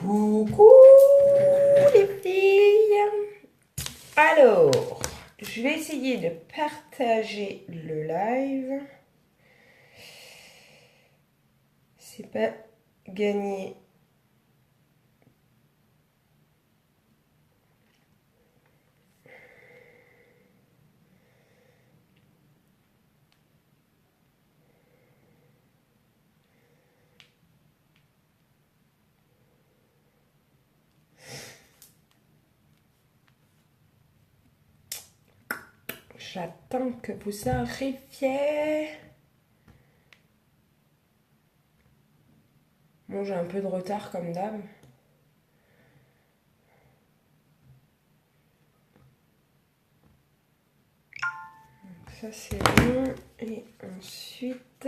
Coucou les filles. Alors, je vais essayer de partager le live. C'est pas gagné. J'attends que vous arriviez. Bon, j'ai un peu de retard comme d'hab. Donc ça c'est bon. Et ensuite...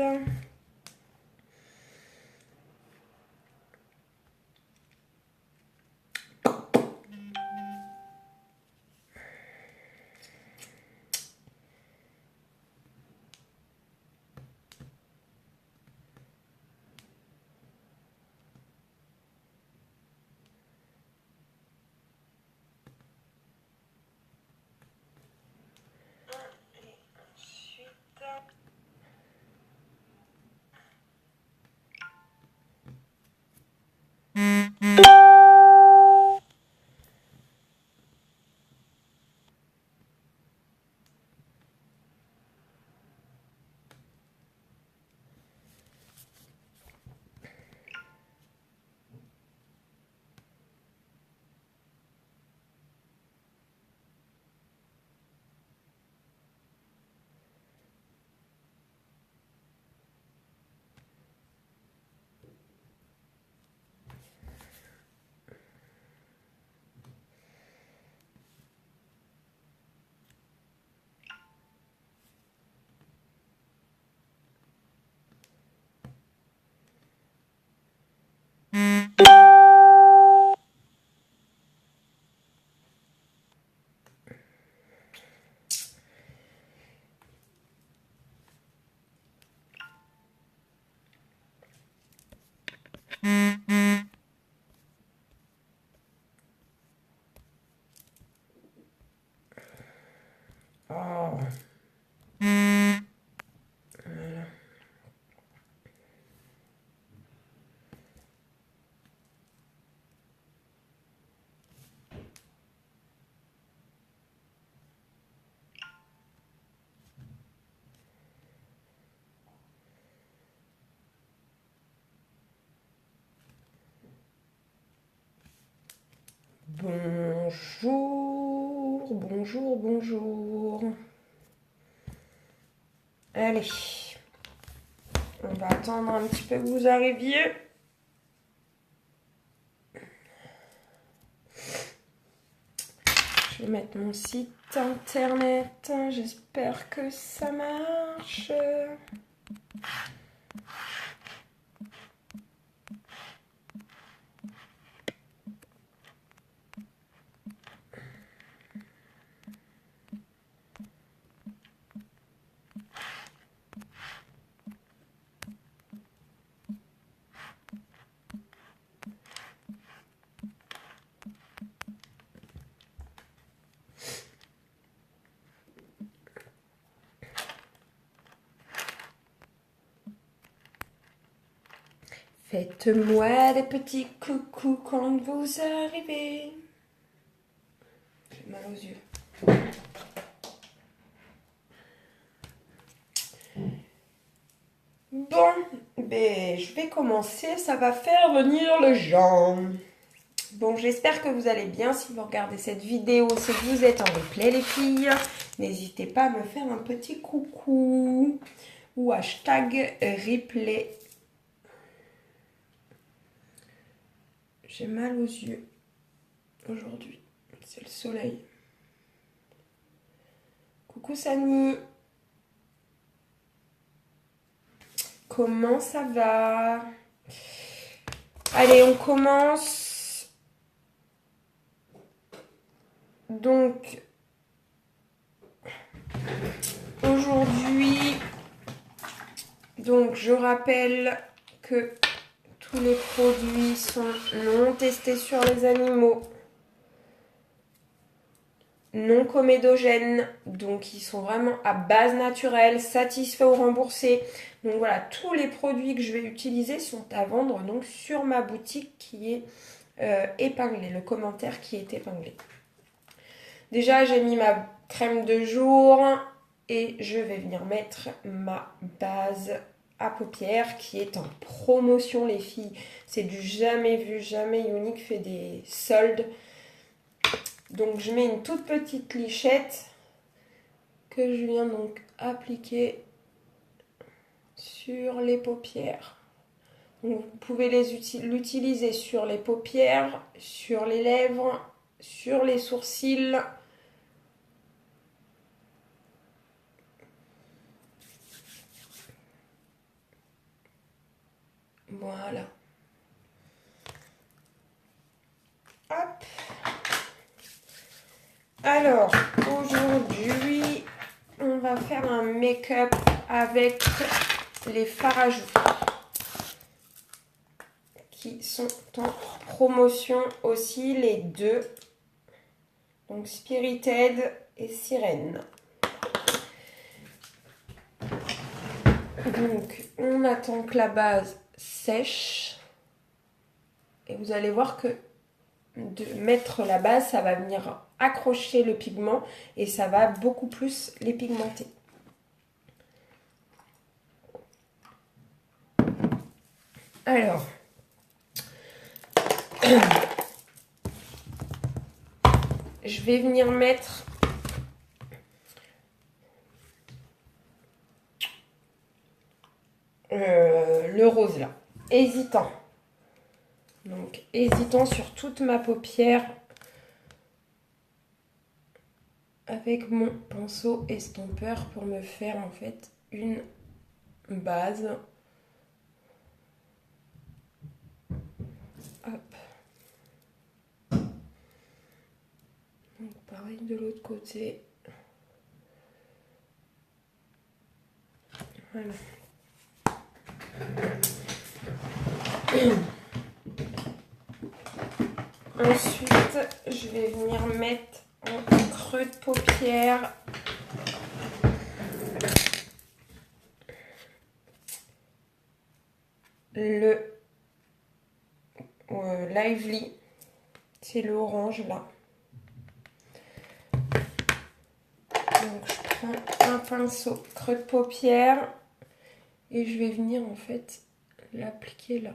Oh. Voilà. Bonjour, bonjour, bonjour. Allez, on va attendre un petit peu que vous arriviez. Je vais mettre mon site internet. J'espère que ça marche. Faites-moi des petits coucous quand vous arrivez. J'ai mal aux yeux. Bon, ben, je vais commencer. Ça va faire venir le gens. Bon, j'espère que vous allez bien. Si vous regardez cette vidéo, c'est que vous êtes en replay, les filles. N'hésitez pas à me faire un petit coucou ou hashtag replay. J'ai mal aux yeux aujourd'hui. C'est le soleil. Coucou Sani. Comment ça va? Allez, on commence. Donc, aujourd'hui, je rappelle que Tous les produits sont non testés sur les animaux, non comédogènes, donc ils sont vraiment à base naturelle, satisfaits ou remboursés. Donc voilà, tous les produits que je vais utiliser sont à vendre donc sur ma boutique qui est épinglée, le commentaire qui est épinglé. Déjà, j'ai mis ma crème de jour et je vais venir mettre ma base à paupières qui est en promotion, les filles. C'est du jamais vu, jamais Unique fait des soldes. Donc, je mets une toute petite lichette que je viens donc appliquer sur les paupières. Donc, vous pouvez l'utiliser sur les paupières, sur les lèvres, sur les sourcils. Voilà. Hop. Alors, aujourd'hui, on va faire un make-up avec les fards à joues qui sont en promotion aussi, les deux. Donc, Spirited et Sirène. Donc, on attend que la base sèche. Et vous allez voir que de mettre la base, ça va venir accrocher le pigment et ça va beaucoup plus les pigmenter. Alors, je vais venir mettre le rose là, hésitant. Donc, hésitant sur toute ma paupière avec mon pinceau estompeur pour me faire en fait une base. Hop. Donc, pareil de l'autre côté. Voilà. Ensuite, je vais venir mettre en creux de paupière le Lively. C'est le orange là. Donc, je prends un pinceau creux de paupière et je vais venir en fait l'appliquer là.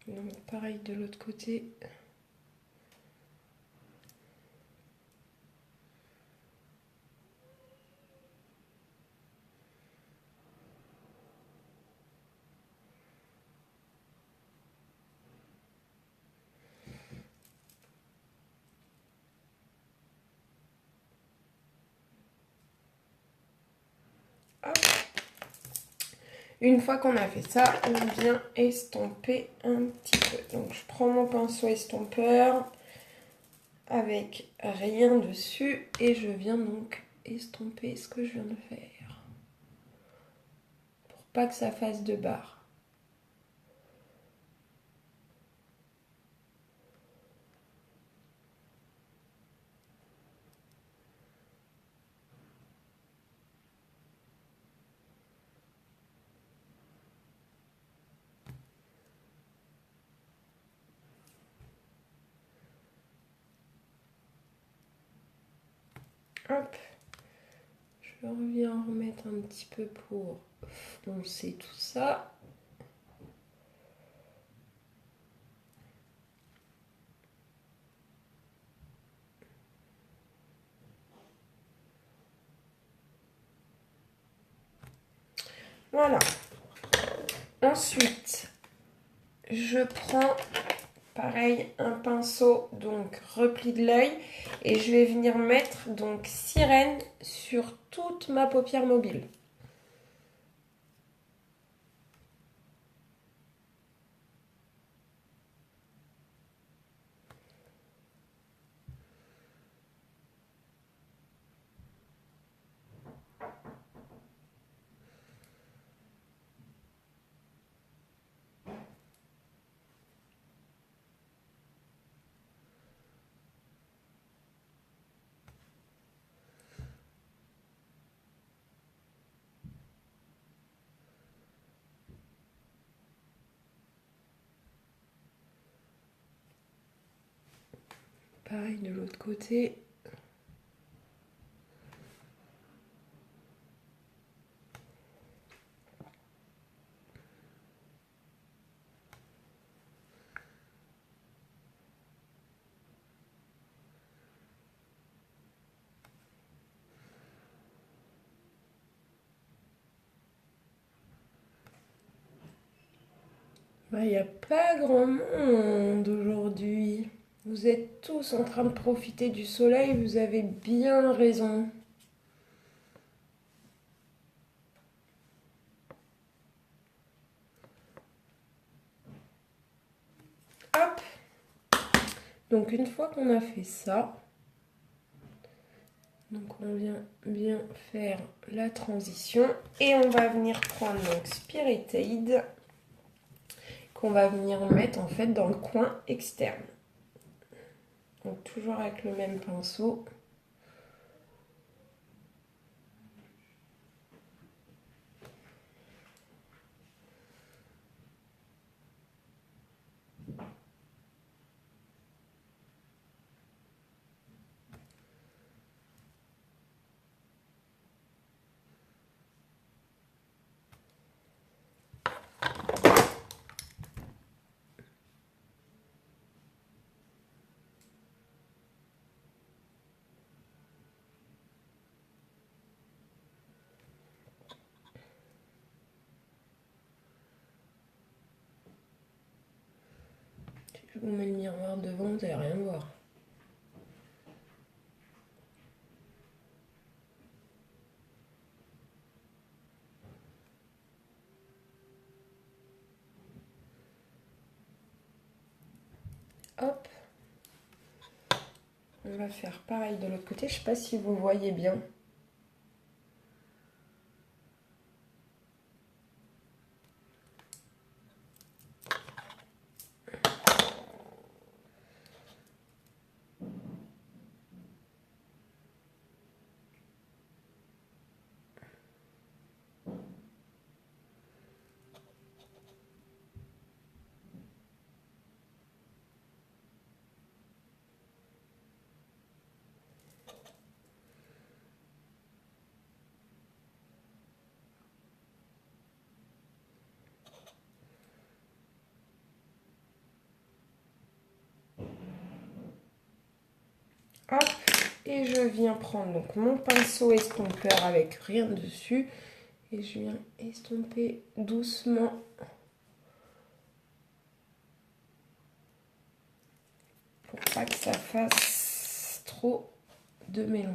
Donc pareil de l'autre côté. Hop. Une fois qu'on a fait ça, on vient estomper un petit peu. Donc je prends mon pinceau estompeur avec rien dessus et je viens donc estomper ce que je viens de faire. Pour pas que ça fasse de barre. Hop, je reviens remettre un petit peu pour foncer tout ça. Voilà. Ensuite, je prends pareil un pinceau donc repli de l'œil et je vais venir mettre donc Sirène sur toute ma paupière mobile. pareil de l'autre côté. Il n'y a pas grand monde aujourd'hui. Vous êtes tous en train de profiter du soleil, vous avez bien raison. Hop! Donc une fois qu'on a fait ça, donc on vient bien faire la transition et on va venir prendre donc Spirit Aid qu'on va venir mettre en fait dans le coin externe. Donc toujours avec le même pinceau. Je vous mets le miroir devant, vous n'allez rien voir. Hop. On va faire pareil de l'autre côté. Je ne sais pas si vous voyez bien. Hop, et je viens prendre donc mon pinceau estompeur avec rien dessus et je viens estomper doucement pour pas que ça fasse trop de mélange.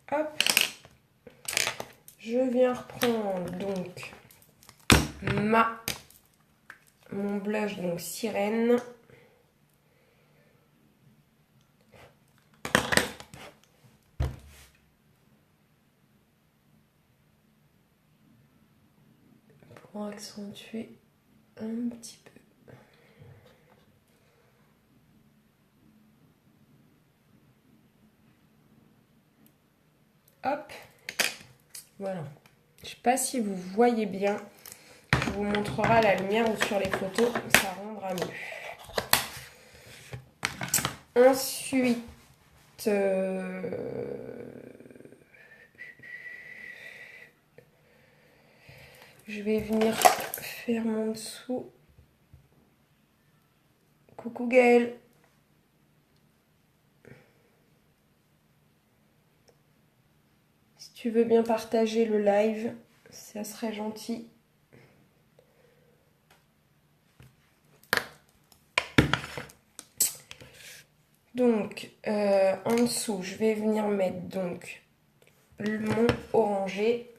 Hop, je viens reprendre donc mon blush donc sirène. Pour accentuer un petit peu. Hop, voilà. Je ne sais pas si vous voyez bien. Je vous montrera à la lumière ou sur les photos, ça rendra mieux. Ensuite, je vais venir faire mon dessous. Coucou Gaëlle. Si tu veux bien partager le live, ça serait gentil. Donc, en dessous, je vais venir mettre donc mon orangé.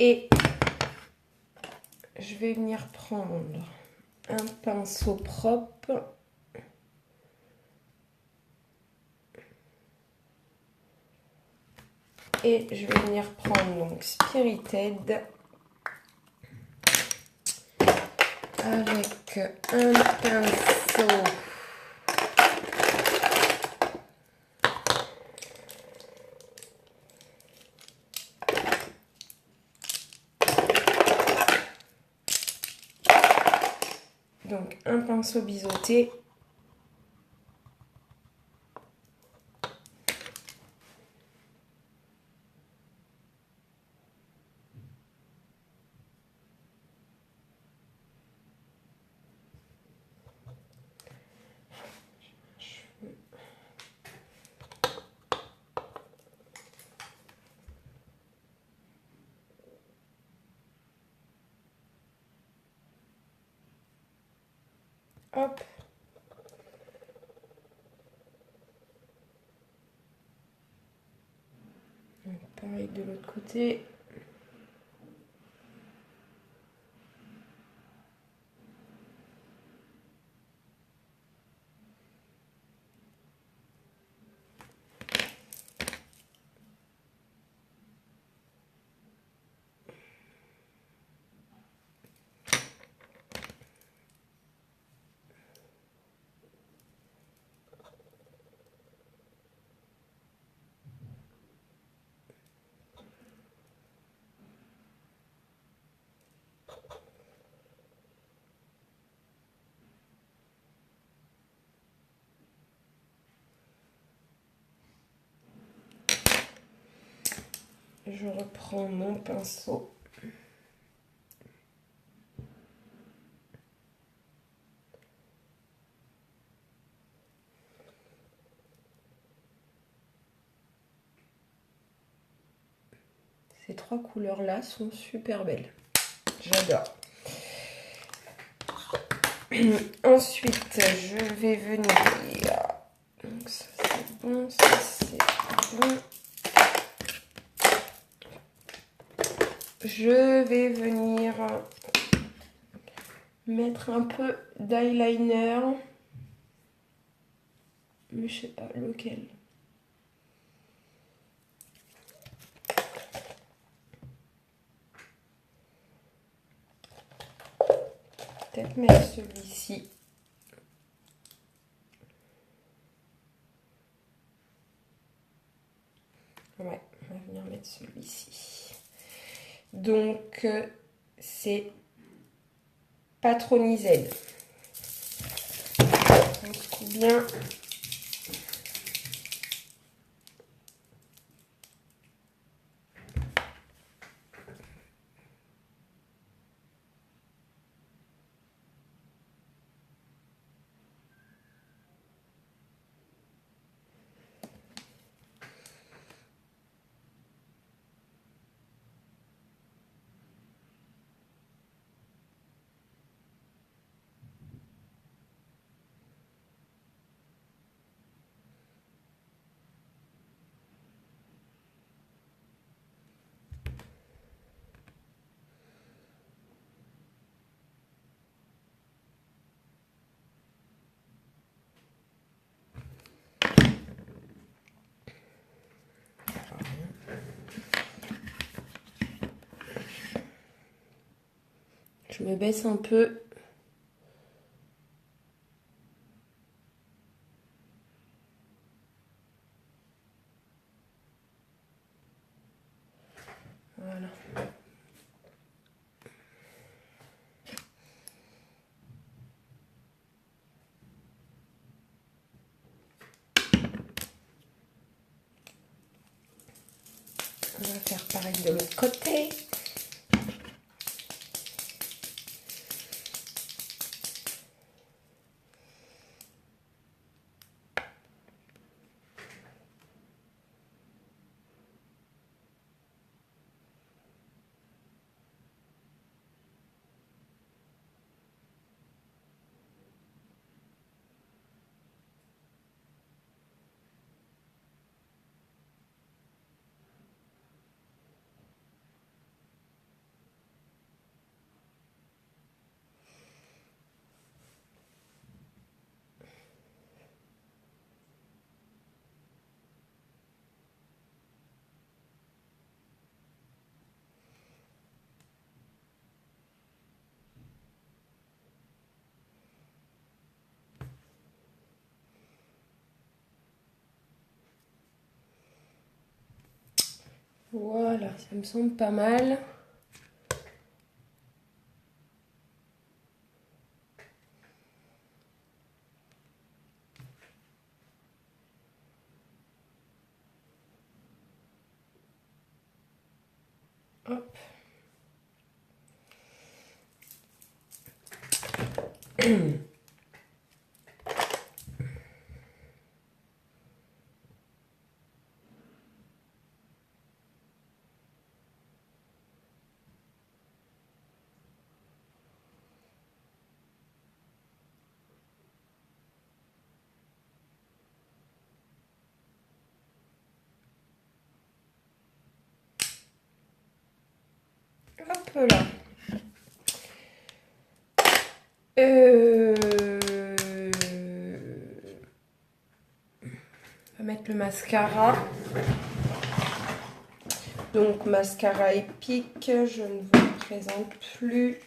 Et je vais venir prendre un pinceau propre. Et je vais venir prendre donc Spirited avec un pinceau biseauté. Hop. Pareil de l'autre côté. Je reprends mon pinceau. Ces trois couleurs-là sont super belles. J'adore. Ensuite, je vais venir... Donc ça c'est bon, ça c'est bon. Je vais venir mettre un peu d'eyeliner, mais je sais pas lequel. Peut-être mettre celui-ci. Ouais, on va venir mettre celui-ci. Donc, c'est Patroniser. On secoue bien. Je me baisse un peu. Voilà. On va faire pareil de l'autre côté. Voilà, ça me semble pas mal. Hop. Hop là. On va mettre le mascara. Donc mascara épique, je ne vous le présente plus.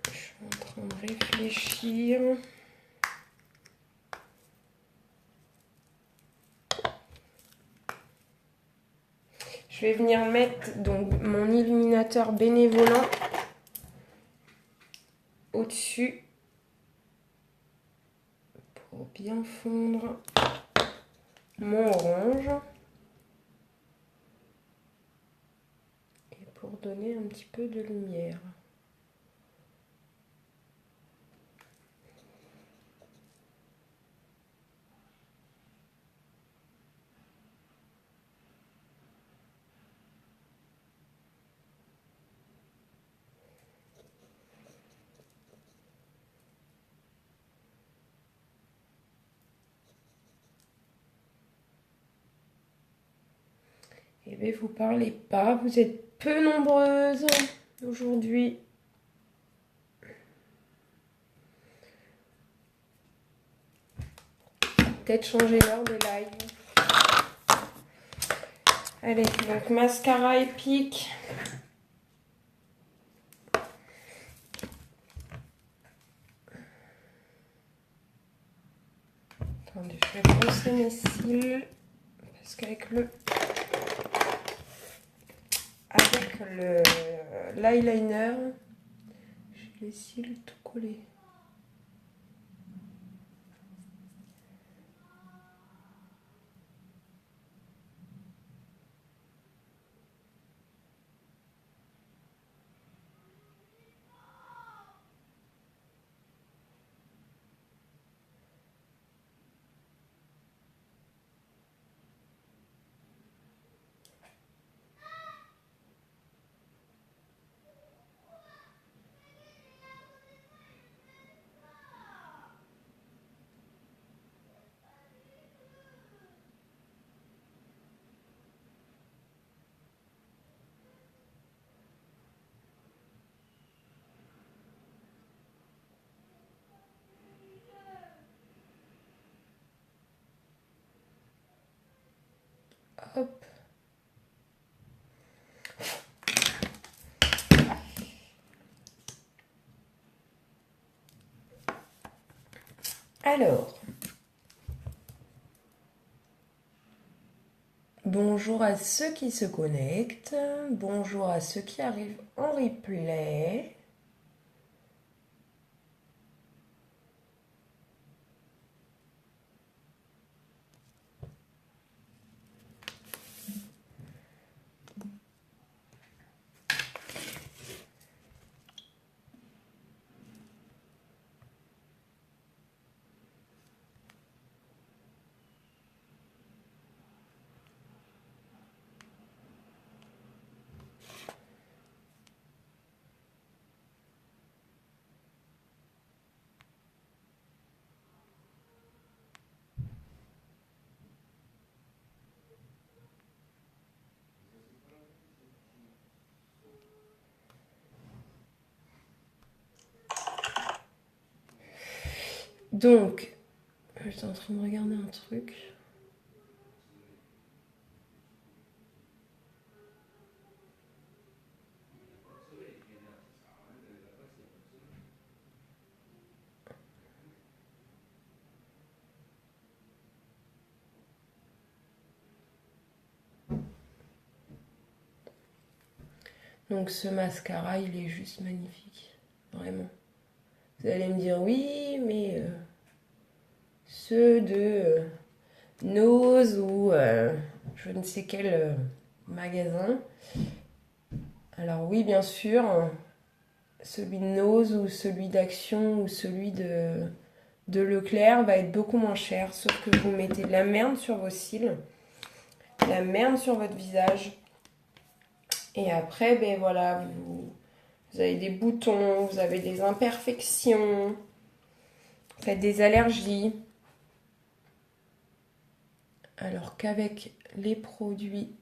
Je suis en train de réfléchir. Je vais venir mettre donc mon illuminateur bénévolant au-dessus pour bien fondre mon orange et pour donner un petit peu de lumière. Eh bien, vous parlez pas, vous êtes peu nombreuses aujourd'hui. Peut-être changer l'heure des lives. Allez, donc mascara épique. Attendez, je vais brosser mes cils parce qu'avec le l'eyeliner, j'ai les cils tout collés. Hop. Alors, bonjour à ceux qui se connectent, bonjour à ceux qui arrivent en replay. Donc, J'étais en train de regarder un truc. Donc ce mascara, il est juste magnifique. Vraiment. Vous allez me dire, oui, mais ceux de Nose ou je ne sais quel magasin. Alors oui, bien sûr, celui de Nose ou celui d'Action ou celui de Leclerc va être beaucoup moins cher. Sauf que vous mettez de la merde sur vos cils, la merde sur votre visage. Et après, ben voilà, vous avez des boutons, vous avez des imperfections, vous faites des allergies. Alors qu'avec les produits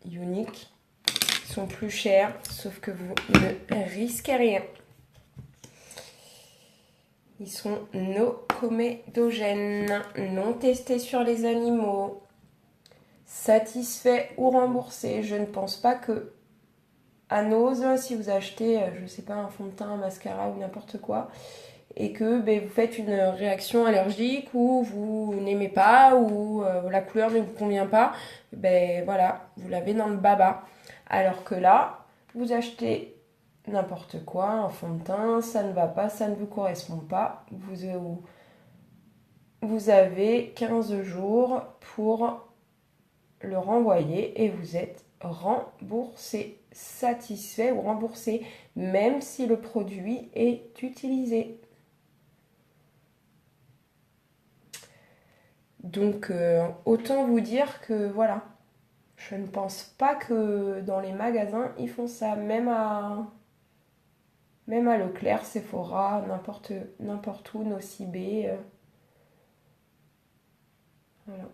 Unique, ils sont plus chers, sauf que vous ne risquez rien. Ils sont no comédogènes, non testés sur les animaux, satisfaits ou remboursés. Je ne pense pas que à Nose, si vous achetez, je sais pas, un fond de teint, un mascara ou n'importe quoi, et que vous faites une réaction allergique ou vous n'aimez pas ou la couleur ne vous convient pas, voilà, vous l'avez dans le baba. Alors que là, vous achetez n'importe quoi, un fond de teint, ça ne va pas, ça ne vous correspond pas, vous avez 15 jours pour le renvoyer et vous êtes remboursé, satisfait ou remboursé, même si le produit est utilisé. Donc autant vous dire que voilà, je ne pense pas que dans les magasins ils font ça, même à Leclerc, Sephora, n'importe où, Nocibé, voilà.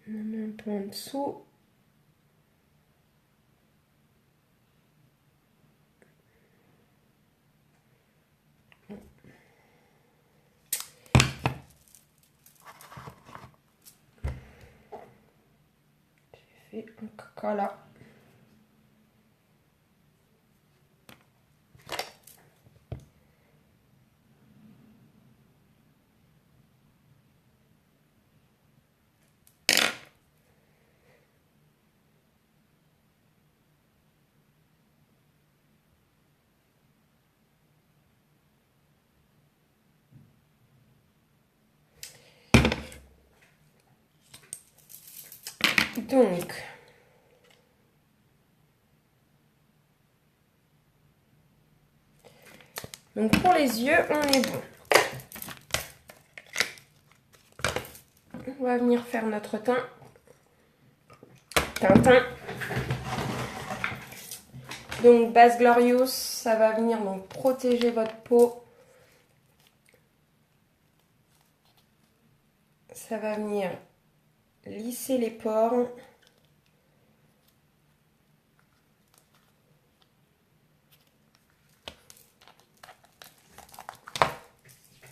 On en met un peu en dessous. J'ai fait un caca là. Donc pour les yeux, on est bon. On va venir faire notre teint. Tintin. Donc Base Glorious, ça va venir donc protéger votre peau. Ça va venir lisser les pores.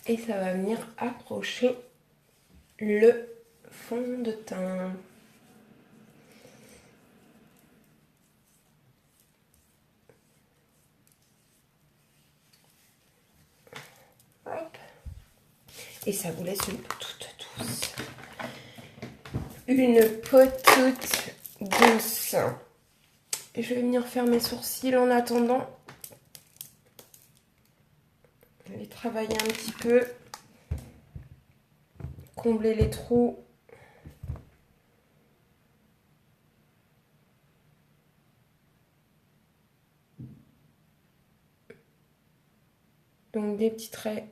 Et ça va venir accrocher le fond de teint. Hop. Et ça vous laisse une peau toute douce. Une peau toute douce. Et je vais venir faire mes sourcils en attendant. Les travailler un petit peu. Combler les trous. Donc des petits traits.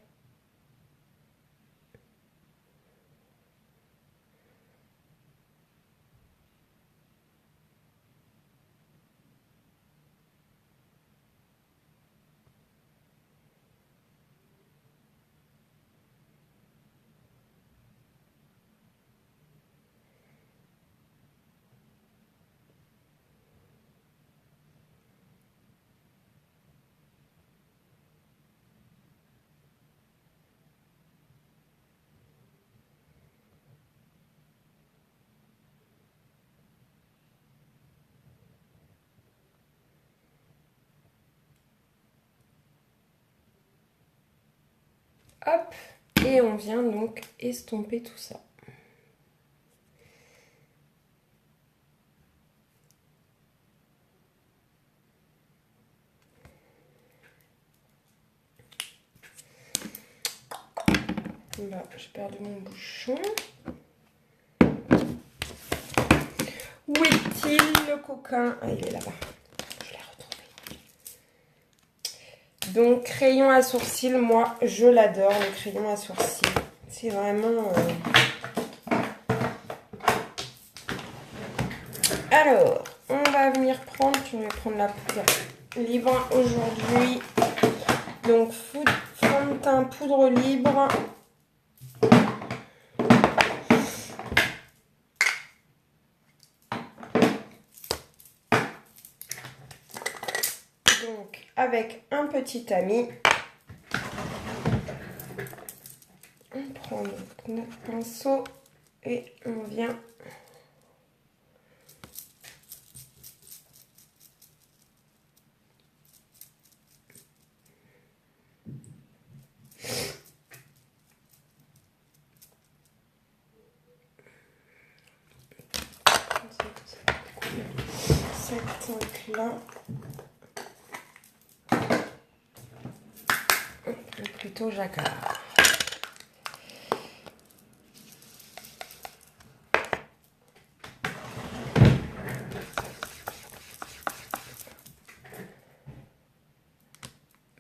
Hop, et on vient donc estomper tout ça. Là, j'ai perdu mon bouchon. Où est-il le coquin? Ah, il est là-bas. Je l'ai retrouvé. Donc, crayon à sourcils, moi, je l'adore, le crayon à sourcils. C'est vraiment... Alors, on va venir prendre... Je vais prendre la poudre libre aujourd'hui. Donc, fond de teint poudre libre. Donc, avec un petit tamis, on prend donc notre pinceau et on vient cette teinte-là. Plutôt jacquard.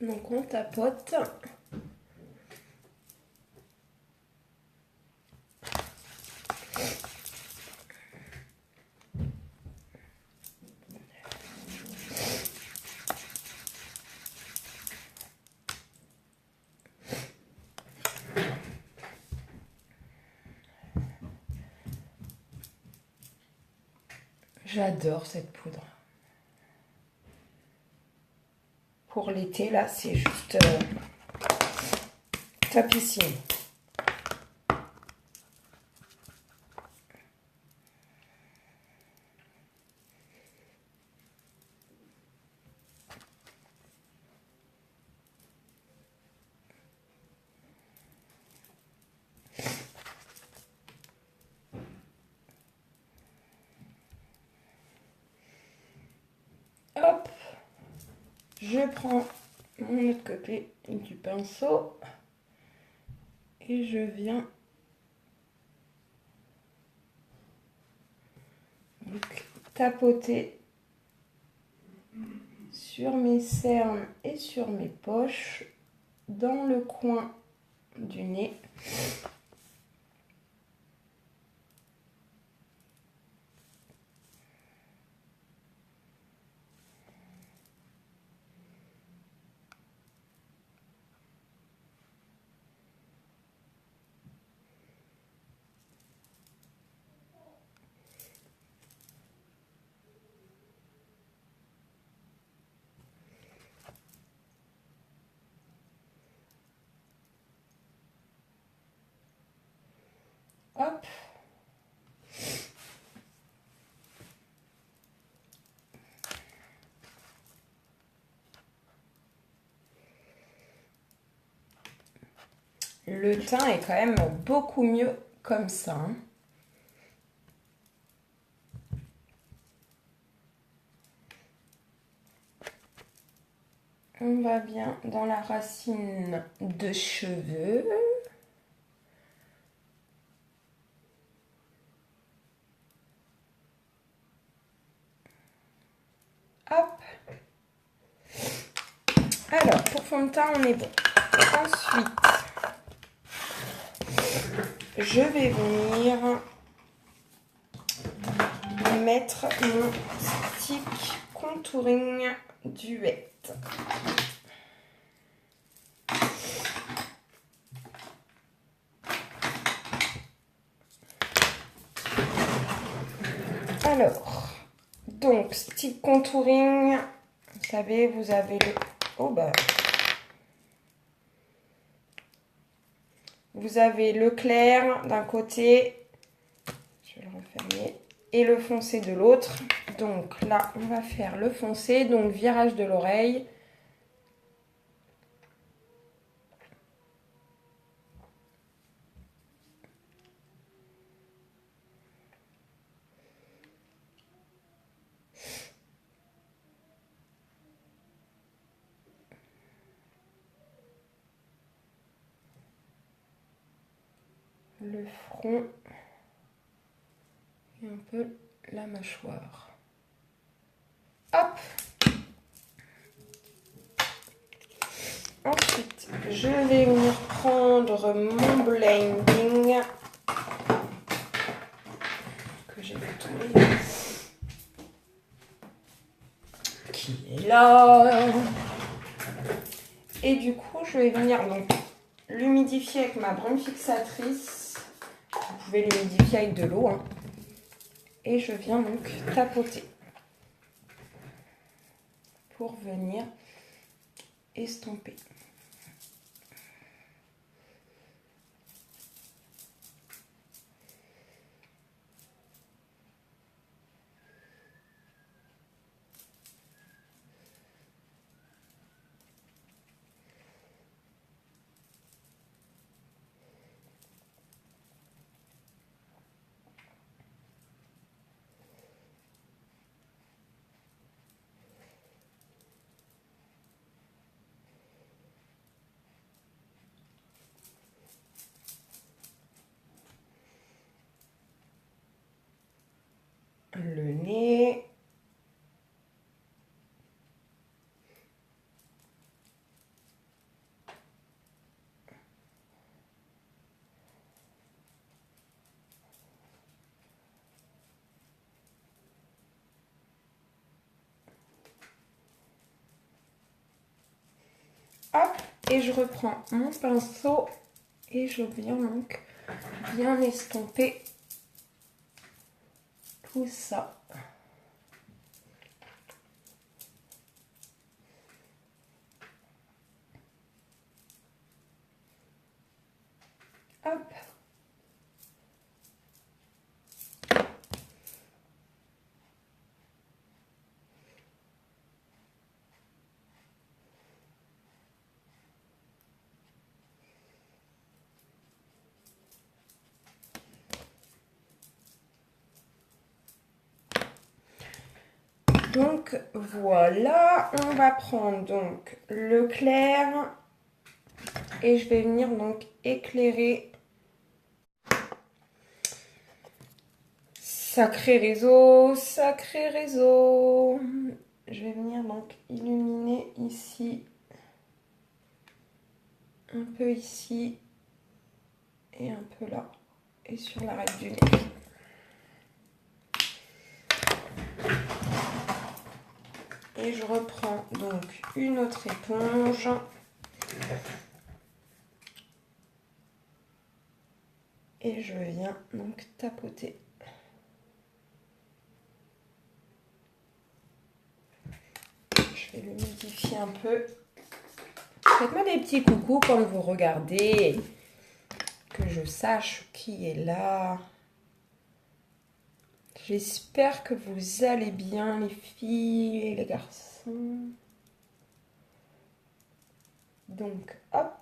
Donc on tapote. J'adore cette poudre. Pour l'été, là, c'est juste topissime. Hop, je prends mon autre côté du pinceau et je viens donc tapoter sur mes cernes et sur mes poches dans le coin du nez. Hop. Le teint est quand même beaucoup mieux comme ça. Hein. On va bien dans la racine de cheveux. Hop. Alors, pour fond de teint, on est bon. Ensuite, je vais venir mettre mon stick contouring duet. Alors, donc, stick contouring, vous savez, vous avez le... Oh bah... Vous avez le clair d'un côté, je vais le refermer, et le foncé de l'autre. Donc là, on va faire le foncé, donc virage de l'oreille. le front et un peu la mâchoire. Hop! Ensuite, je vais venir prendre mon blending que j'ai fait tomber, qui est là. Et du coup, je vais venir donc l'humidifier avec ma brume fixatrice. Vous pouvez l'humidifier avec de l'eau, hein. Et je viens donc tapoter pour venir estomper. Le nez. Hop, et je reprends mon pinceau et je viens donc bien estomper tout ça. Hop. Donc voilà, on va prendre donc le clair et je vais venir donc éclairer. Sacré réseau, sacré réseau. Je vais venir donc illuminer ici, un peu ici et un peu là et sur l'arête du nez. Et je reprends donc une autre éponge. Et je viens donc tapoter. Je vais l'humidifier un peu. Faites-moi des petits coucous quand vous regardez, que je sache qui est là. J'espère que vous allez bien, les filles et les garçons. Donc, hop.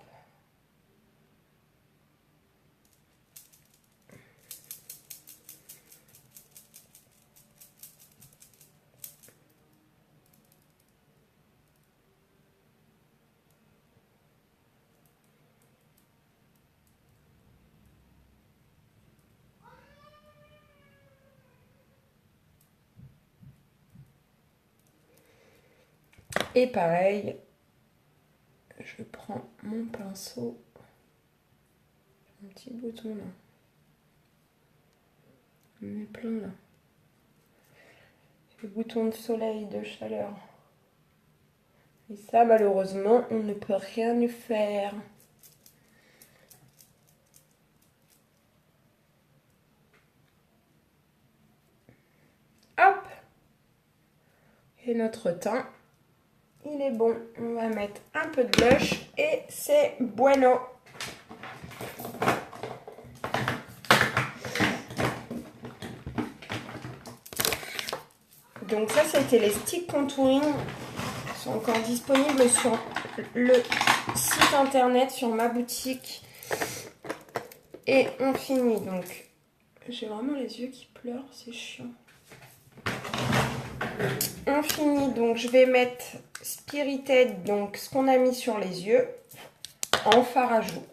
Et pareil, je prends mon pinceau, un petit bouton là, on met plein là, le bouton de soleil, de chaleur. Et ça, malheureusement, on ne peut rien y faire. Hop! Et notre teint, il est bon. On va mettre un peu de blush et c'est bueno. Donc ça, c'était les sticks contouring. Ils sont encore disponibles sur le site internet, sur ma boutique. Et on finit donc. J'ai vraiment les yeux qui pleurent, c'est chiant. On finit donc, je vais mettre Spirited, donc ce qu'on a mis sur les yeux, en fard à joues.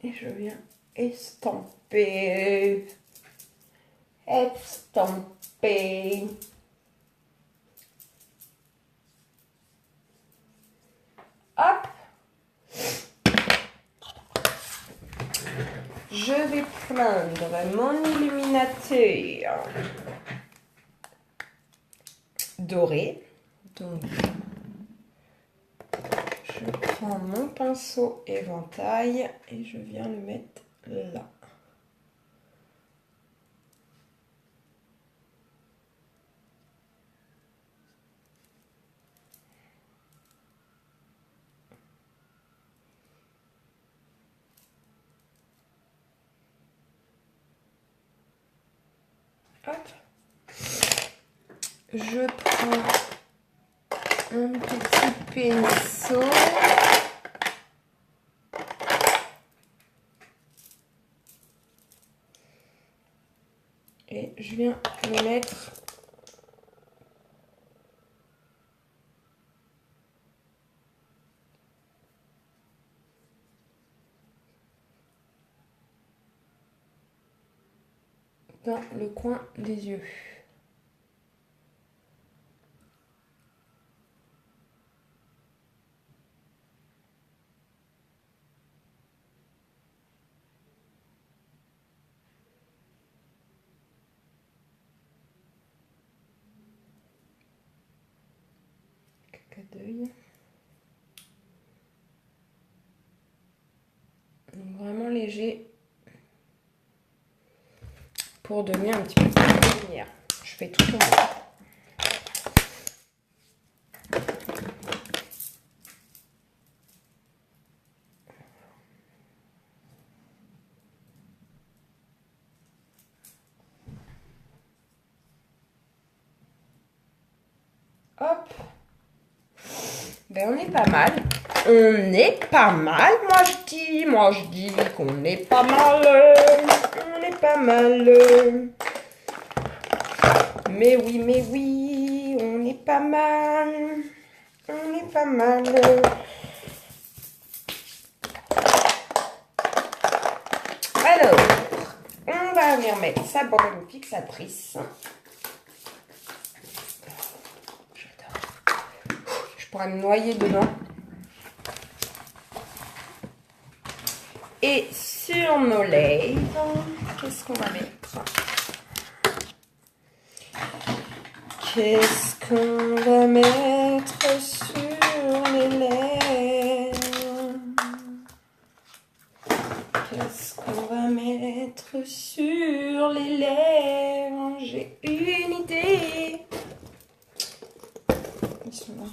Et je viens estamper. Estamper. Hop. Je vais prendre mon illuminateur doré. Donc, je prends mon pinceau éventail et je viens le mettre là. Hop. Je prends un petit pinceau. Et je viens le mettre dans le coin des yeux. D'œil. Vraiment léger pour donner un petit peu de lumière. Je fais tout pour moi. Hop. Ben on est pas mal. On est pas mal, moi je dis qu'on est pas mal. On est pas mal. Mais oui, on est pas mal. On est pas mal. Alors, on va venir mettre sa bande fixatrice. Je pourrais me noyer dedans. Et sur nos lèvres, qu'est-ce qu'on va mettre? Qu'est-ce qu'on va mettre sur les lèvres? Qu'est-ce qu'on va mettre sur les lèvres? J'ai une idée. Ils sont là.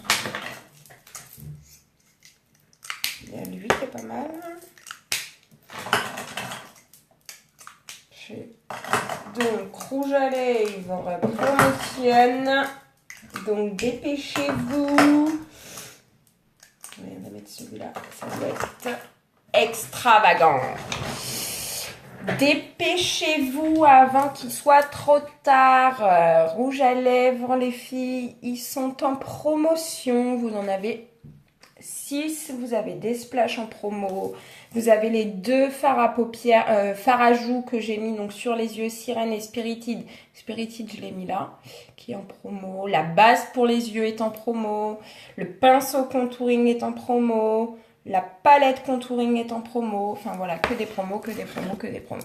Il y a lui qui est pas mal. Donc, rouge à lèvres, promotion. Donc, dépêchez-vous. On va mettre celui-là. Ça doit être extravagant. Dépêchez-vous avant qu'il soit trop tard. Rouge à lèvres, les filles, ils sont en promotion. Vous en avez 6. Vous avez des splashes en promo. Vous avez les 2 fards à paupières, fards à joues que j'ai mis donc sur les yeux, Sirène et Spiritide. Spiritide, je l'ai mis là, qui est en promo. La base pour les yeux est en promo. Le pinceau contouring est en promo. La palette contouring est en promo. Enfin voilà, que des promos, que des promos, que des promos.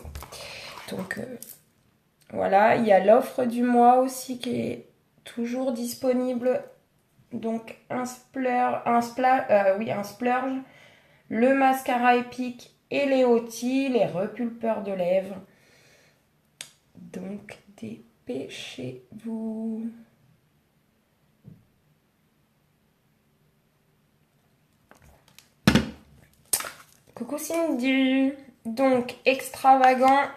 Donc voilà, il y a l'offre du mois aussi qui est toujours disponible. Donc un splurge. Le mascara épique et les Outil, les repulpeurs de lèvres. Donc, dépêchez-vous. Coucou Cindy. Donc, extravagant.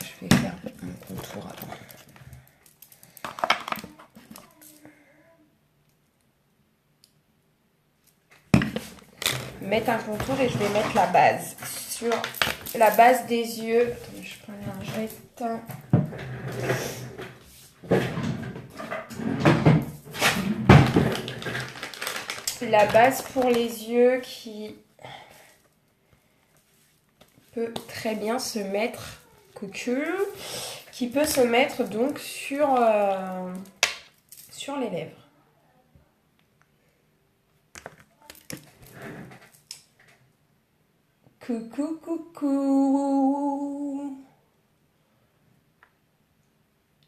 Je vais faire mon contour avant. Mettre un contour et je vais mettre la base sur la base des yeux. Attendez, je prends la lingette. la base pour les yeux qui peut très bien se mettre, qui peut se mettre donc sur les lèvres. Coucou, coucou.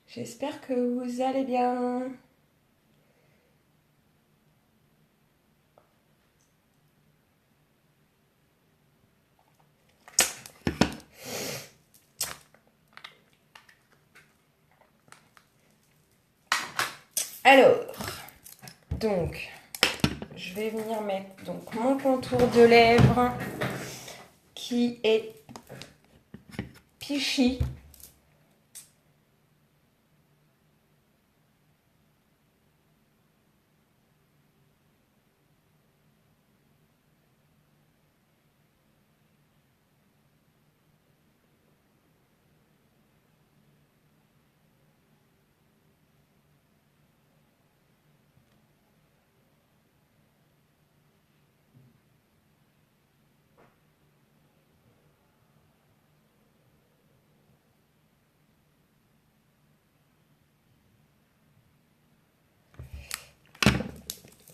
J'espère que vous allez bien. Alors, donc, je vais venir mettre donc mon contour de lèvres qui est Peachy.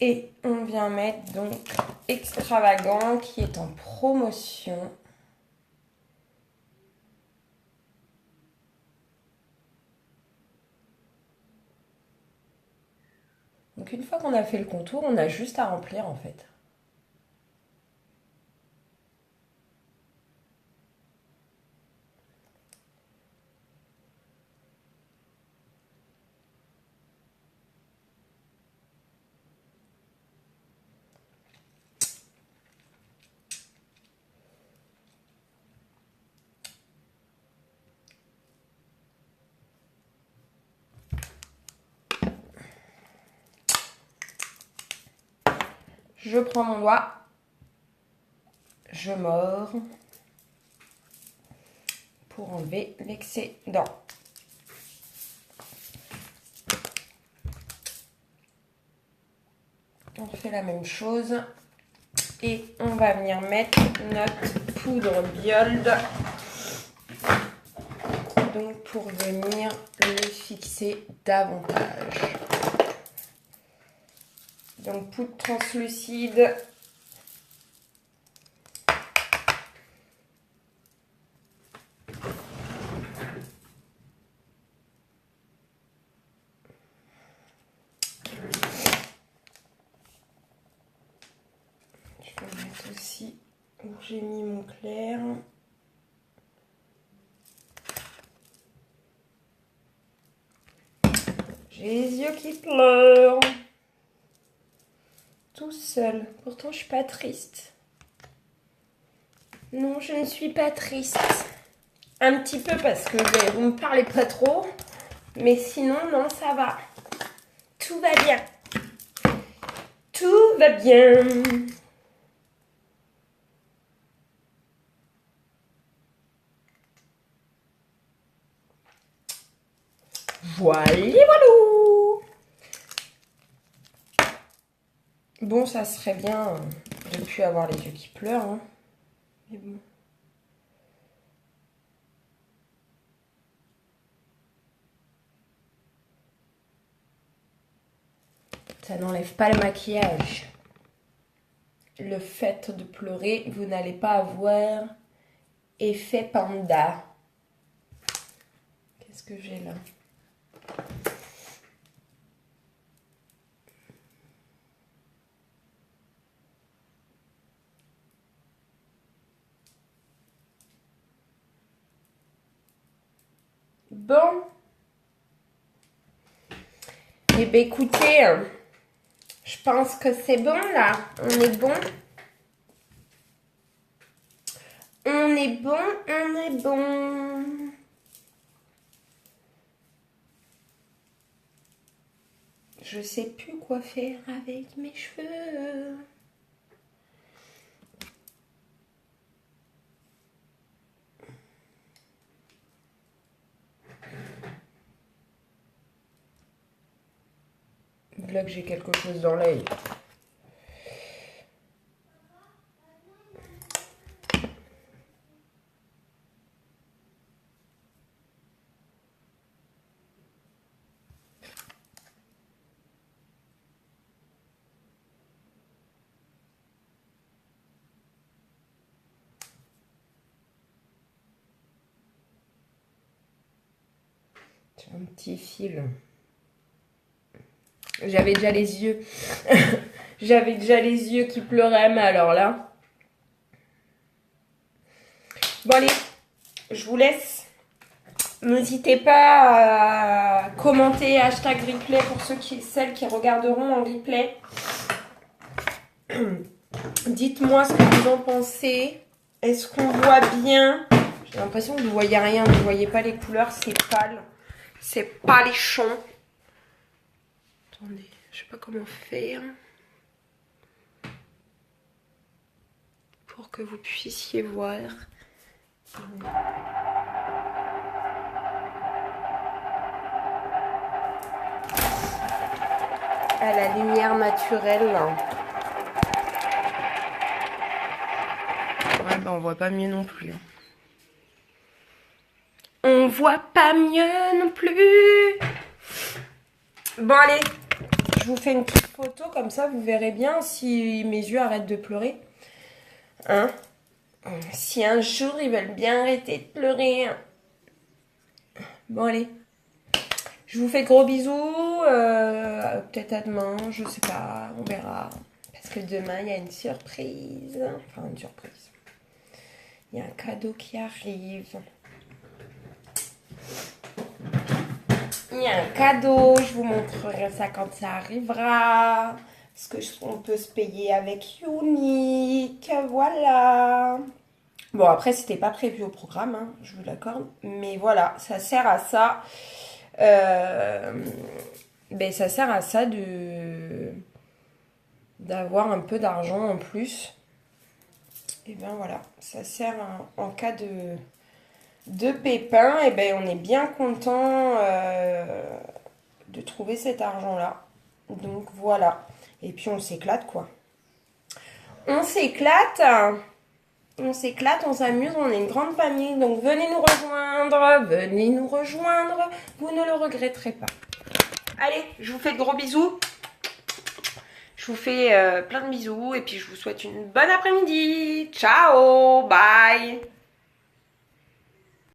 Et on vient mettre donc Extravagant qui est en promotion. Donc une fois qu'on a fait le contour, on a juste à remplir en fait. Je prends mon doigt, je mords pour enlever l'excédent. On fait la même chose et on va venir mettre notre poudre Biold donc pour venir le fixer davantage. Donc poudre translucide. Je vais mettre aussi où j'ai mis mon clair. J'ai les yeux qui pleurent. Tout seul. Pourtant, je suis pas triste. Non, je ne suis pas triste. Un petit peu parce que vous me parlez pas trop. Mais sinon, non, ça va. Tout va bien. Tout va bien. Voilà, voilà. Bon, ça serait bien de ne plus avoir les yeux qui pleurent. Hein. Mais bon. Ça n'enlève pas le maquillage. Le fait de pleurer, vous n'allez pas avoir effet panda. Qu'est-ce que j'ai là? Bon. Eh bien, écoutez, je pense que c'est bon, là. On est bon. On est bon, on est bon. Je sais plus quoi faire avec mes cheveux. Là que j'ai quelque chose dans l'œil. J'ai un petit fil. J'avais déjà les yeux. J'avais déjà les yeux qui pleuraient, mais alors là. Bon allez, je vous laisse. N'hésitez pas à commenter hashtag replay pour celles qui regarderont en replay. Dites-moi ce que vous en pensez. Est-ce qu'on voit bien? J'ai l'impression que vous ne voyez rien, vous ne voyez pas les couleurs, c'est pâle. C'est pâlichon. Attendez, je sais pas comment faire pour que vous puissiez voir. À la lumière naturelle. Ouais, ben on voit pas mieux non plus. On voit pas mieux non plus. Bon allez, je vous fais une petite photo comme ça, vous verrez bien si mes yeux arrêtent de pleurer. Hein? Si un jour ils veulent bien arrêter de pleurer. Bon allez. Je vous fais de gros bisous. Peut-être à demain, je sais pas, on verra. Parce que demain il y a une surprise. Enfin une surprise. Il y a un cadeau qui arrive. Il y a un cadeau, je vous montrerai ça quand ça arrivera. Parce qu'on peut se payer avec Unique, voilà. Bon, après, c'était pas prévu au programme, hein, je vous l'accorde. Mais voilà, ça sert à ça. Ça sert à ça d'avoir un peu d'argent en plus. Et ben voilà, ça sert en cas de pépins. Et ben on est bien content de trouver cet argent-là. Donc voilà. Et puis on s'éclate quoi. On s'éclate, on s'amuse, on est une grande famille. Donc venez nous rejoindre, vous ne le regretterez pas. Allez, je vous fais de gros bisous. Je vous fais plein de bisous et puis je vous souhaite une bonne après-midi. Ciao, bye.